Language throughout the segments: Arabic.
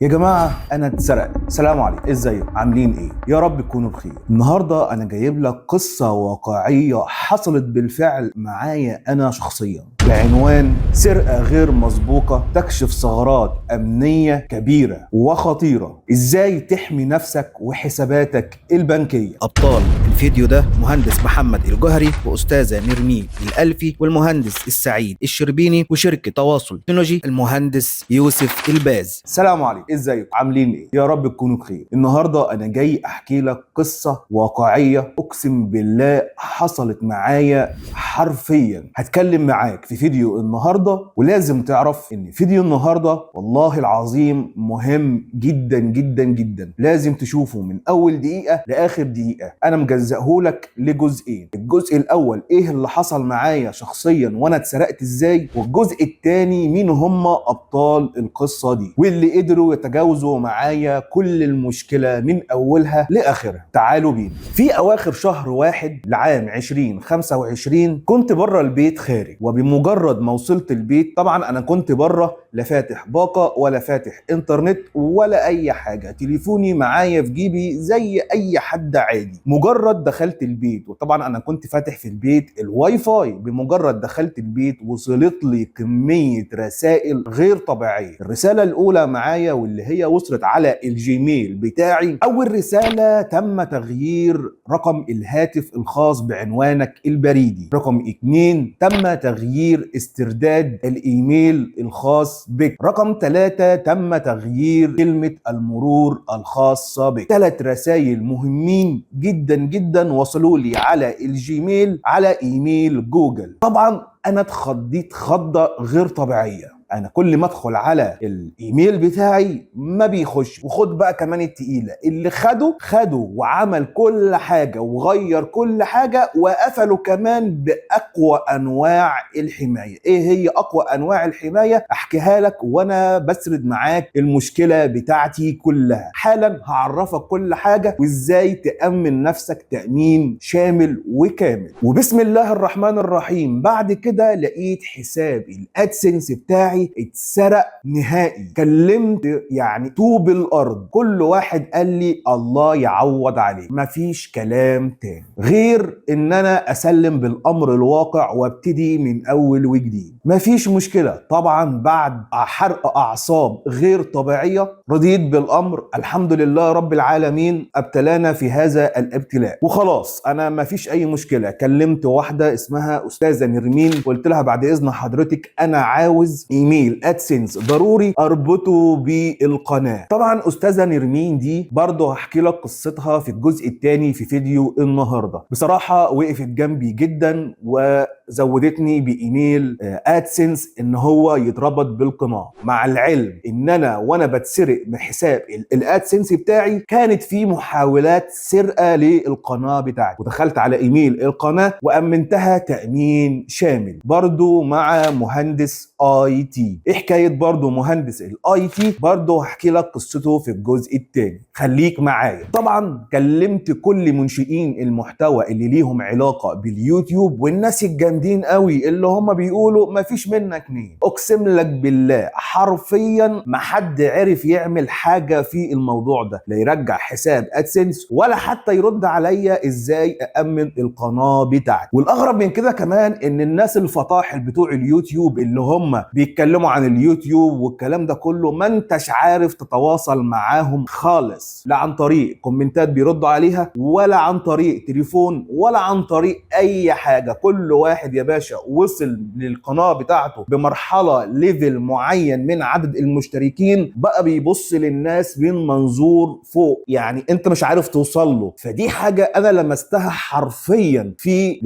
يا جماعة أنا اتسرقت. سلام عليكم، ازيكم؟ عاملين ايه؟ يا رب تكونوا بخير. النهاردة أنا جايب لك قصة واقعية حصلت بالفعل معايا أنا شخصيا بعنوان سرقة غير مسبوقة تكشف ثغرات أمنية كبيرة وخطيرة. ازاي تحمي نفسك وحساباتك البنكية. أبطال الفيديو ده مهندس محمد الجوهري وأستاذة نرمين الألفي والمهندس السعيد الشربيني وشركة تواصل تكنولوجي المهندس يوسف الباز. سلام عليكم، ازيكم؟ عاملين ايه؟ يا رب تكونوا بخير. النهارده انا جاي احكي لك قصه واقعيه اقسم بالله حصلت معايا حرفيا. هتكلم معاك في فيديو النهارده، ولازم تعرف ان فيديو النهارده والله العظيم مهم جدا جدا جدا. لازم تشوفه من اول دقيقه لاخر دقيقه. انا مجزأهولك لجزئين. الجزء الاول ايه اللي حصل معايا شخصيا وانا اتسرقت ازاي، والجزء الثاني مين هم ابطال القصه دي واللي قدروا يتجاوزوا معايا كل المشكله من اولها لاخرها. تعالوا بينا. في اواخر شهر واحد لعام 2025 كنت بره البيت خارج، وبمجرد ما وصلت البيت طبعا انا كنت بره، لا فاتح باقه ولا فاتح انترنت ولا اي حاجه، تليفوني معايا في جيبي زي اي حد عادي. مجرد دخلت البيت، وطبعا انا كنت فاتح في البيت الواي فاي، بمجرد دخلت البيت وصلت لي كميه رسائل غير طبيعيه. الرساله الاولى معايا واللي هي وصلت على الجيميل بتاعي، اول رساله: تم تغيير رقم الهاتف الخاص بعنوانك البريدي. رقم 2: تم تغيير استرداد الايميل الخاص بك. رقم 3: تم تغيير كلمه المرور الخاصه بك. 3 رسائل مهمين جدا جدا وصلوا لي على الجيميل على ايميل جوجل. طبعا انا اتخضيت خضه غير طبيعيه. انا كل ما ادخل على الايميل بتاعي ما بيخش. وخد بقى كمان التقيله، اللي خده وعمل كل حاجه وغير كل حاجه، وقفلوا كمان باقوى انواع الحمايه. ايه هي اقوى انواع الحمايه؟ احكيها لك وانا بسرد معاك المشكله بتاعتي كلها. حالا هعرفك كل حاجه وازاي تامن نفسك تامين شامل وكامل. وبسم الله الرحمن الرحيم، بعد كده لقيت حساب الادسنس بتاعي اتسرق نهائي. كلمت يعني طوب الارض، كل واحد قال لي الله يعوض عليه. مفيش كلام تاني غير ان انا اسلم بالامر الواقع وابتدي من اول وجديد. مفيش مشكله. طبعا بعد حرق اعصاب غير طبيعيه رضيت بالامر. الحمد لله رب العالمين ابتلانا في هذا الابتلاء وخلاص. انا مفيش اي مشكله. كلمت واحده اسمها استاذه نرمين، قلت لها بعد اذن حضرتك انا عاوز ايميل ادسنس ضروري اربطه بالقناه. طبعا استاذه نرمين دي برضه هحكي لك قصتها في الجزء الثاني في فيديو النهارده. بصراحه وقفت جنبي جدا وزودتني بايميل ادسنس ان هو يتربط بالقناه، مع العلم ان انا وانا بتسرق من حساب الادسنس بتاعي كانت في محاولات سرقه للقناه بتاعتي، ودخلت على ايميل القناه وامنتها تامين شامل برضه مع مهندس اي تي. ايه حكايه برضه مهندس الاي تي؟ برضه هحكي لك قصته في الجزء الثاني. خليك معايا. طبعا كلمت كل منشئين المحتوى اللي ليهم علاقه باليوتيوب، والناس الجامدين قوي اللي هم بيقولوا مفيش منك اتنين. اقسم لك بالله حرفيا ما حد عرف يعمل حاجه في الموضوع ده، لا يرجع حساب ادسنس ولا حتى يرد عليا ازاي اامن القناه بتاعتي. والاغرب من كده كمان ان الناس الفطاحل بتوع اليوتيوب اللي هم بيتكلموا عن اليوتيوب والكلام ده كله ما انتش عارف تتواصل معاهم خالص، لا عن طريق كومنتات بيردوا عليها ولا عن طريق تليفون ولا عن طريق اي حاجه. كل واحد يا باشا وصل للقناه بتاعته بمرحله ليفل معين من عدد المشتركين بقى بيبص للناس من منظور فوق، يعني انت مش عارف توصل له. فدي حاجه انا لمستها حرفيا في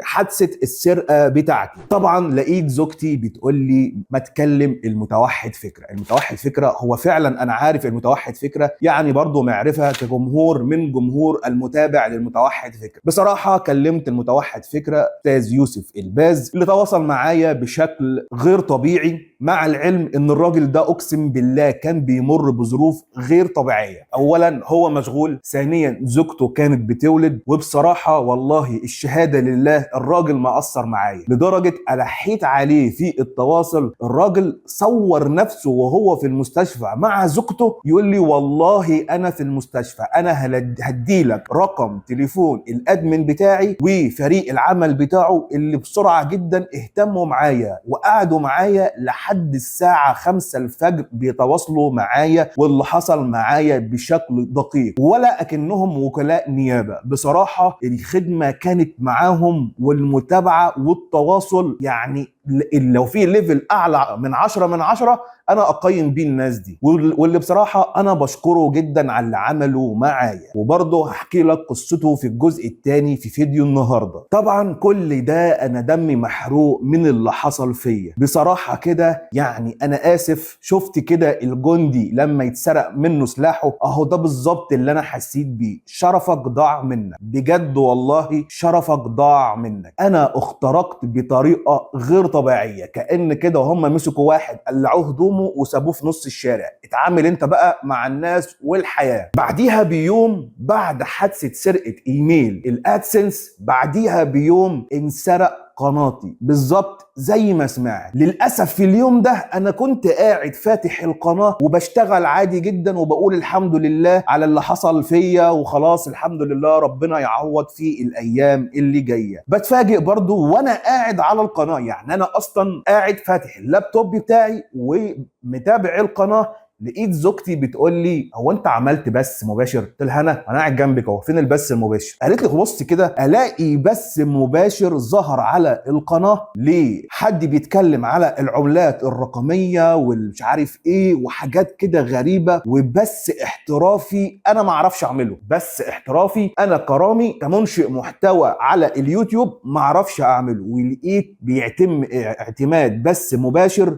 حادثه السرقه بتاعتي. طبعا لقيت زوجتي بتقول لي ما تكلم المتوحد فكره. المتوحد فكره هو فعلا انا عارف المتوحد فكره، يعني برضو معرفه كجمهور من جمهور المتابع للمتوحد فكره. بصراحه كلمت المتوحد فكره استاذ يوسف الباز اللي تواصل معايا بشكل غير طبيعي مع العلم ان الراجل ده اقسم بالله كان بيمر بظروف غير طبيعيه. اولا هو مشغول، ثانيا زوجته كانت بتولد، وبصراحه والله الشهاده لله الراجل ما قصر معايا، لدرجه الحيت عليه في التواصل. الراجل صور نفسه وهو في المستشفى مع زوجته، يقول لي والله انا في المستشفى، انا هديلك رقم تليفون الادمن بتاعي وفريق العمل بتاعه اللي بسرعه جدا اهتموا معايا وقعدوا معايا لحد الساعه 5 الفجر بيتواصلوا معايا، واللي حصل معايا بشكل دقيق ولا اكنهم وكلاء نيابه. بصراحه الخدمه كانت معاهم والمتابعه والتواصل، يعني لو في ليفل اعلى من 10 من 10 انا اقيم بيه الناس دي، واللي بصراحه انا بشكره جدا على اللي عمله معايا. وبرضه هحكي لك قصته في الجزء الثاني في فيديو النهارده. طبعا كل ده انا دمي محروق من اللي حصل فيا بصراحه كده، يعني انا اسف. شفت كده الجندي لما يتسرق منه سلاحه، اهو ده بالظبط اللي انا حسيت بيه. شرفك ضاع منك بجد والله، شرفك ضاع منك. انا اخترقت بطريقه غير طبيعيه، كأن كده هم مسكوا واحد قلعوه هدومه وسابوه في نص الشارع. اتعامل انت بقى مع الناس والحياه. بعديها بيوم، بعد حادثه سرقه ايميل الادسنس، بعديها بيوم انسرق قناتي بالظبط زي ما سمعت. للاسف في اليوم ده انا كنت قاعد فاتح القناه وبشتغل عادي جدا وبقول الحمد لله على اللي حصل فيا وخلاص الحمد لله ربنا يعوض في الايام اللي جايه. بتفاجئ برضو وانا قاعد على القناه، يعني انا اصلا قاعد فاتح اللابتوب بتاعي ومتابع القناه، لقيت زوجتي بتقول لي هو انت عملت بث مباشر؟ قلت لها انا قاعد جنبك اهو، فين البث المباشر؟ قالت لي بص كده الاقي بث مباشر ظهر على القناه لحد بيتكلم على العملات الرقميه والمش عارف ايه وحاجات كده غريبه، وبث احترافي انا ما اعرفش اعمله. بث احترافي انا كرامي كمنشئ محتوى على اليوتيوب ما اعرفش اعمله، ولقيت بيتم اعتماد بث مباشر.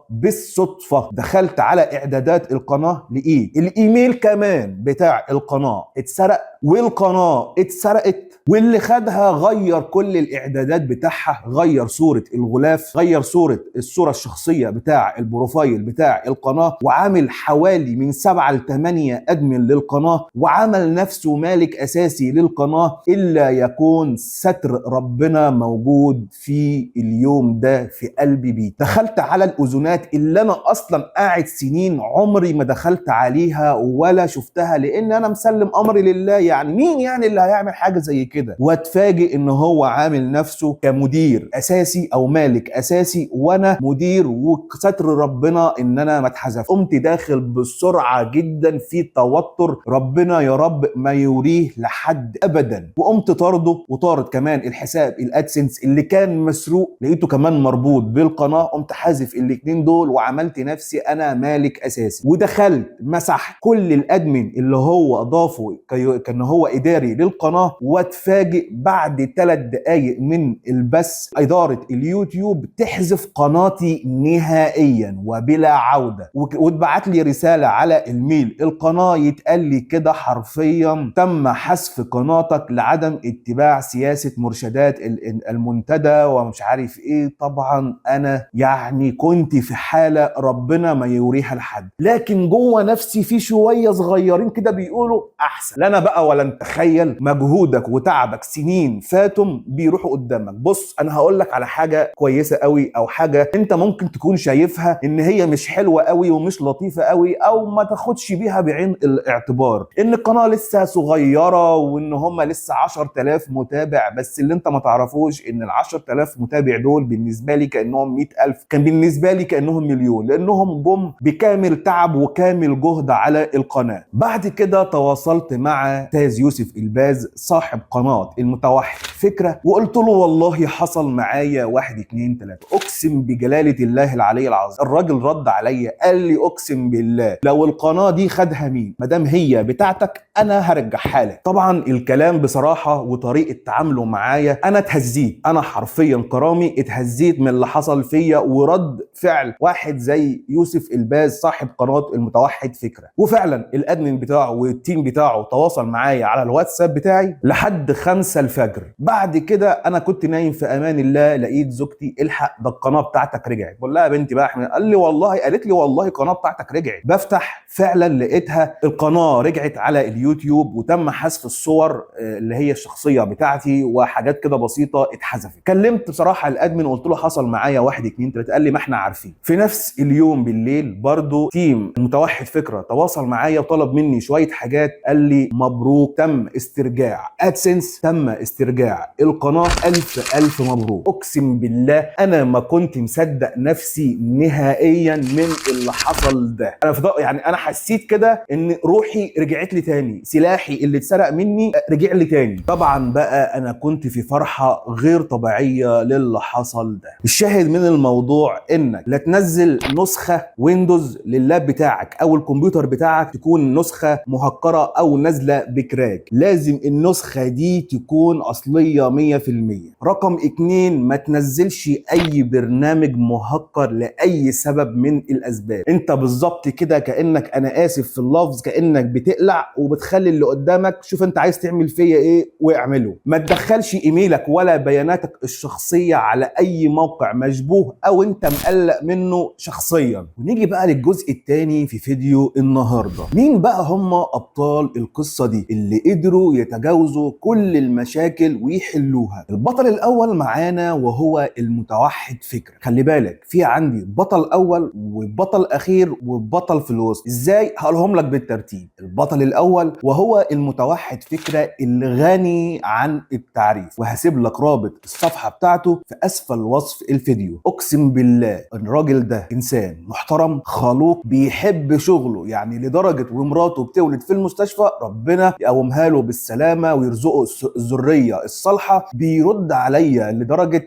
بالصدفه دخلت على اعدادات القناه، لقيت الايميل كمان بتاع القناه اتسرق، والقناه اتسرقت، واللي خدها غير كل الاعدادات بتاعها، غير صوره الغلاف، غير الصوره الشخصيه بتاع البروفايل بتاع القناه، وعامل حوالي من 7 ل 8 ادمن للقناه، وعمل نفسه مالك اساسي للقناه. الا يكون ستر ربنا موجود في اليوم ده في قلبي بيه. دخلت على الاذونات اللي انا اصلا قاعد سنين عمري ما دخلت عليها ولا شفتها، لان انا مسلم امري لله. يعني مين يعني اللي هيعمل حاجه زي كده؟ واتفاجئ ان هو عامل نفسه كمدير اساسي او مالك اساسي وانا مدير، وستر ربنا ان انا ما اتحذف. قمت داخل بسرعه جدا في توتر، ربنا يا رب ما يوريه لحد ابدا، وقمت طارده وطارد كمان الحساب الادسنس اللي كان مسروق، لقيته كمان مربوط بالقناه. قمت حازف الاثنين دول وعملت نفسي انا مالك اساسي، ودخلت مسح كل الادمن اللي هو اضافه كان هو اداري للقناه. واتفاجئ بعد 3 دقائق من البث اداره اليوتيوب تحذف قناتي نهائيا وبلا عوده، واتبعت لي رساله على الميل القناه يتقال لي كده حرفيا تم حذف قناتك لعدم اتباع سياسه مرشدات المنتدى ومش عارف ايه. طبعا انا يعني كنت في حاله ربنا ما يوريها لحد، لكن جوه نفسي في شويه صغيرين كده بيقولوا احسن. لا انا بقى ولا نتخيل مجهودك وتعبك سنين فاتم بيروحوا قدامك. بص انا هقول لك على حاجه كويسه قوي، او حاجه انت ممكن تكون شايفها ان هي مش حلوه قوي ومش لطيفه قوي، او ما تاخدش بيها بعين الاعتبار، ان القناه لسه صغيره وان هم لسه 10,000 متابع. بس اللي انت ما تعرفوش ان ال 10,000 متابع دول بالنسبه لي كانهم 100,000، كان بالنسبه لي كانهم مليون، لانهم جم بكامل تعب وكامل جهد على القناه. بعد كده تواصلت مع استاذ يوسف الباز صاحب قناه المتوحد فكره، وقلت له والله حصل معايا 1 2 3. اقسم بجلاله الله العلي العظيم الراجل رد عليا قال لي اقسم بالله لو القناه دي خدها مين، ما دام هي بتاعتك انا هرجعها لك. طبعا الكلام بصراحه وطريقه تعامله معايا انا اتهزيت، انا حرفيا كرامي اتهزيت من اللي حصل فيا ورد فعل واحد زي يوسف الباز صاحب قناه المتوحد فكره. وفعلا الادمن بتاعه والتيم بتاعه تواصل معايا معايا على الواتساب بتاعي لحد 5 الفجر. بعد كده انا كنت نايم في امان الله، لقيت زوجتي الحق ده القناه بتاعتك رجعت. بقول لها يا بنتي بقى احمد، قالت لي والله القناه بتاعتك رجعت. بفتح فعلا لقيتها القناه رجعت على اليوتيوب، وتم حذف الصور اللي هي الشخصيه بتاعتي وحاجات كده بسيطه اتحذفت. كلمت بصراحه الادمن وقلت له حصل معايا 1 2 3. قال لي ما احنا عارفين. في نفس اليوم بالليل برضو تيم متوحد فكره تواصل معايا وطلب مني شويه حاجات. قال لي مبروك، تم استرجاع ادسنس، تم استرجاع القناه، الف مبروك. اقسم بالله انا ما كنت مصدق نفسي نهائيا من اللي حصل ده. انا يعني انا حسيت كده ان روحي رجعت لي تاني، سلاحي اللي اتسرق مني رجع لي تاني. طبعا بقى انا كنت في فرحه غير طبيعيه للي حصل ده. الشاهد من الموضوع انك لا تنزل نسخه ويندوز لللاب بتاعك او الكمبيوتر بتاعك تكون نسخه مهكره او نازله بكراك، لازم النسخه دي تكون اصليه 100%. رقم 2، ما تنزلش اي برنامج مهكر لاي سبب من الاسباب. انت بالظبط كده كانك، انا اسف في اللفظ، كانك بتقلع وبتخلي اللي قدامك شوف انت عايز تعمل فيا ايه واعمله. ما تدخلش ايميلك ولا بياناتك الشخصيه على اي موقع مشبوه او انت مقلق منه شخصيا. ونيجي بقى للجزء الثاني في فيديو النهارده. مين بقى هم ابطال القصه دي اللي قدروا يتجاوزوا كل المشاكل ويحلوها؟ البطل الاول معانا وهو المتوحد فكره. خلي بالك في عندي بطل اول وبطل اخير وبطل في الوسط. ازاي؟ هقولهم لك بالترتيب. البطل الاول وهو المتوحد فكره اللي غني عن التعريف، وهسيب لك رابط الصفحه بتاعته في اسفل وصف الفيديو. اقسم بالله الراجل ده انسان محترم خلوق بيحب شغله، يعني لدرجه ومراته بتولد في المستشفى ربنا يقومها له بالسلامه ويرزقه الذريه الصالحه. بيرد عليا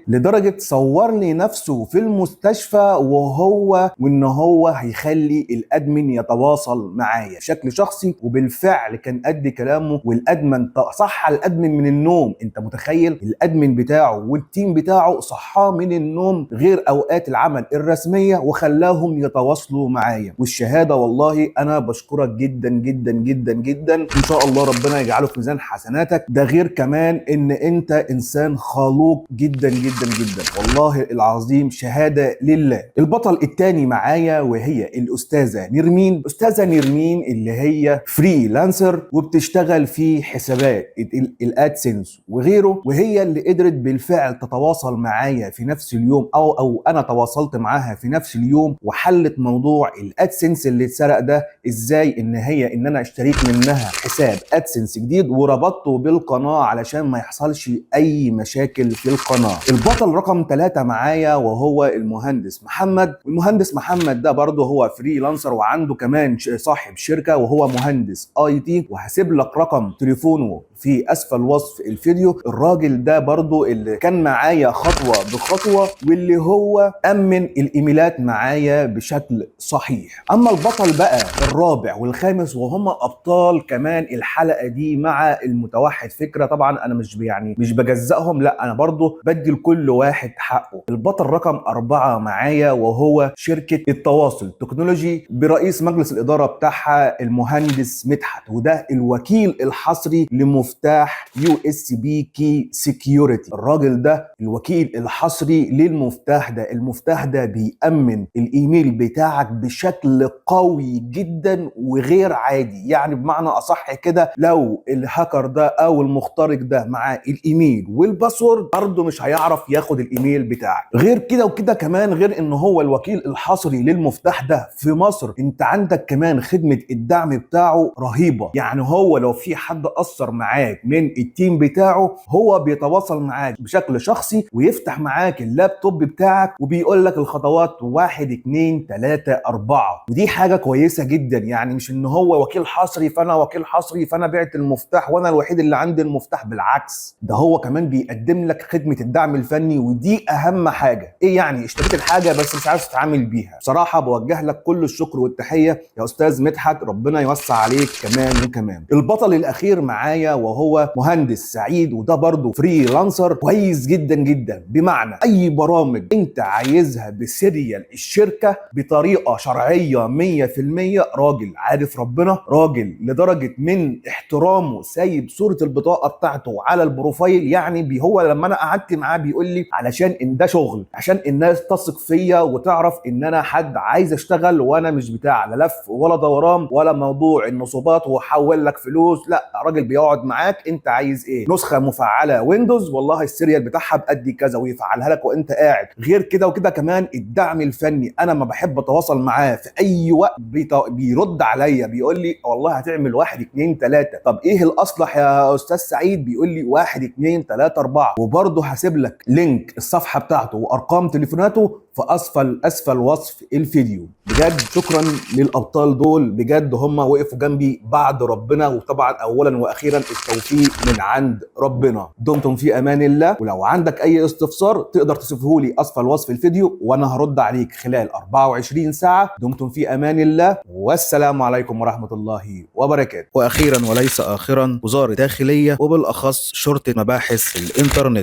لدرجه صور لي نفسه في المستشفى وان هو هيخلي الادمن يتواصل معايا بشكل شخصي، وبالفعل كان قد كلامه. والادمن صحى الادمن من النوم. انت متخيل؟ الادمن بتاعه والتيم بتاعه صحاه من النوم غير اوقات العمل الرسميه وخلاهم يتواصلوا معايا. والشهاده والله انا بشكرك جدا جدا جدا جدا، ان شاء الله ربنا يجعله في ميزان حسناتك. ده غير كمان ان انت انسان خلوق جدا جدا جدا، والله العظيم شهاده لله. البطل الثاني معايا وهي الاستاذه نرمين. استاذه نرمين اللي هي فريلانسر وبتشتغل في حسابات الادسنس وغيره، وهي اللي قدرت بالفعل تتواصل معايا في نفس اليوم او انا تواصلت معاها في نفس اليوم وحلت موضوع الادسنس اللي اتسرق ده. ازاي؟ ان انا اشتريت منها حساب ادسنس جديد وربطته بالقناه علشان ما يحصلش اي مشاكل في القناه. البطل رقم 3 معايا وهو المهندس محمد. المهندس محمد ده برضه هو فريلانسر وعنده كمان صاحب شركه وهو مهندس اي تي، وهسيب لك رقم تليفونه في اسفل وصف الفيديو. الراجل ده برضو اللي كان معايا خطوه بخطوه واللي هو امن الايميلات معايا بشكل صحيح. اما البطل بقى الرابع والخامس وهم ابطال كمان الحلقه دي مع المتوحد فكره. طبعا انا مش بجزأهم، لا انا برضو بدي لكل واحد حقه. البطل رقم 4 معايا وهو شركه التواصل تكنولوجي برئيس مجلس الاداره بتاعها المهندس مدحت، وده الوكيل الحصري لمفتاح USB Key Security. الراجل ده الوكيل الحصري للمفتاح ده. المفتاح ده بيأمن الايميل بتاعك بشكل قوي جدا وغير عادي، يعني بمعنى اصح كده لو الهاكر ده او المخترق ده معاه الايميل والباسورد برضه مش هيعرف ياخد الايميل بتاعك. غير كده وكده كمان، غير ان هو الوكيل الحصري للمفتاح ده في مصر، انت عندك كمان خدمة الدعم بتاعه رهيبة. يعني هو لو في حد قصر معاك من التيم بتاعه هو بيتواصل معاك بشكل شخصي ويفتح معاك اللابتوب بتاعك وبيقول لك الخطوات 1 2 3 4. ودي حاجة كويسة جدا، يعني مش ان هو وكيل حصري فانا وكيل حصري فانا بعت المفتاح وانا الوحيد اللي عندي المفتاح. بالعكس، ده هو كمان بيقدم لك خدمة الدعم الفني، ودي اهم حاجة. ايه يعني اشتريت الحاجة بس مش عارف تتعامل بيها؟ بصراحة بوجه لك كل الشكر والتحية يا استاذ مدحت، ربنا يوسع عليك كمان وكمان. البطل الاخير معايا وهو مهندس سعيد، وده برضه فريلانسر كويس جدا جدا، بمعنى اي برامج انت عايزها بسيريال الشركة بطريقة شرعية 100%. راجل عارف ربنا، راجل لدرجة من احترامه سايب صوره البطاقه بتاعته على البروفايل. يعني هو لما انا قعدت معاه بيقول لي علشان ان ده شغل، عشان الناس تثق فيا وتعرف ان انا حد عايز اشتغل وانا مش بتاع لا لف ولا دوران ولا موضوع النصوبات وحول لك فلوس. لا، راجل بيقعد معاك انت عايز ايه؟ نسخه مفعله ويندوز، والله السيريال بتاعها بقد كذا ويفعلها لك وانت قاعد. غير كده وكده كمان الدعم الفني، انا ما بحب اتواصل معاه في اي وقت بيرد عليا بيقول لي والله هتعمل 1 2 3. طب ايه الاصلح يا استاذ سعيد؟ بيقول لي 1 2 3 4. وبرضه هسيب لك لينك الصفحه بتاعته وارقام تليفوناته في اسفل وصف الفيديو. بجد شكرا للابطال دول، بجد هم وقفوا جنبي بعد ربنا، وطبعا اولا واخيرا التوفيق من عند ربنا. دمتم في امان الله، ولو عندك اي استفسار تقدر تسيبه لي اسفل وصف الفيديو وانا هرد عليك خلال 24 ساعه. دمتم في امان الله، والسلام عليكم ورحمه الله وبركاته. واخيرا وليس اخرا، وزاره الداخليه وبالاخص شرطه مباحث الانترنت